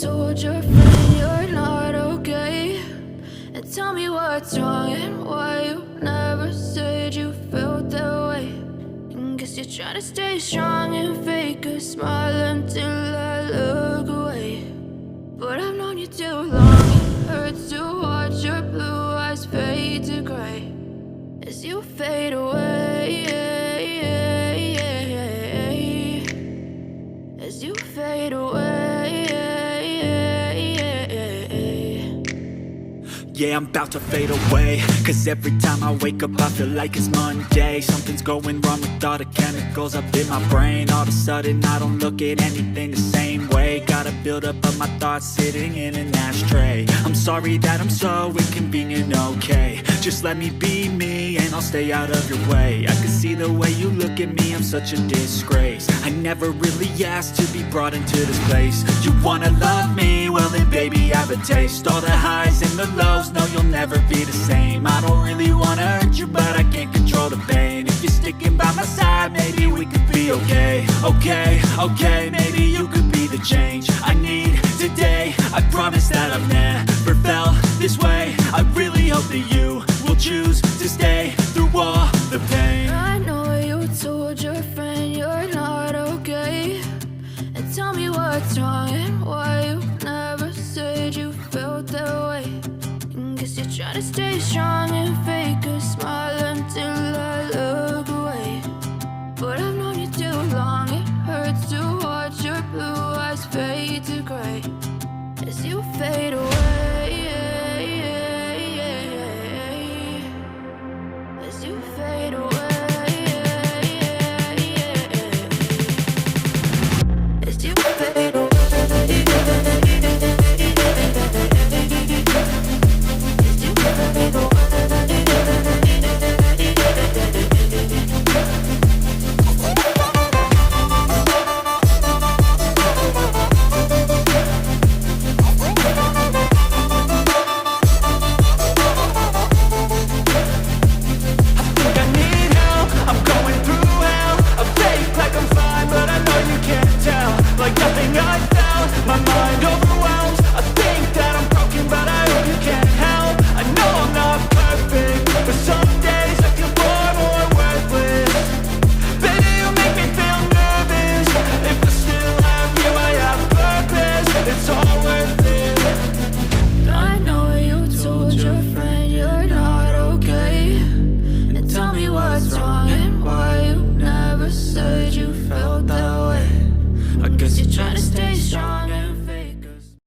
told your friend you're not okay, and tell me what's wrong and why you never said you felt that way. And guess you're trying to stay strong and fake a smile until I look away. But I've known you too long, it hurts to watch your blue eyes fade to gray as you fade away, as you fade away. Yeah, I'm about to fade away, cause every time I wake up I feel like it's Monday. Something's going wrong with all the chemicals up in my brain. All of a sudden I don't look at anything the same way. Gotta build up of my thoughts sitting in an ashtray. I'm sorry that I'm so inconvenient, okay. Just let me be me and I'll stay out of your way. I can see the way you look at me, I'm such a disgrace. I never really asked to be brought into this place. You wanna love me? Well then baby I have a taste. All the highs and the lows, no you'll never be the same. I don't really wanna hurt you but I can't control the pain. If you're sticking by my side maybe we could be okay. Okay, maybe you could be the change I need today. I promise that I've never felt this way. I really hope that you will choose to stay through all the pain. I know you told your friend you're not okay, and tell me what's wrong and why you never said you felt that way. And guess you're trying to stay strong and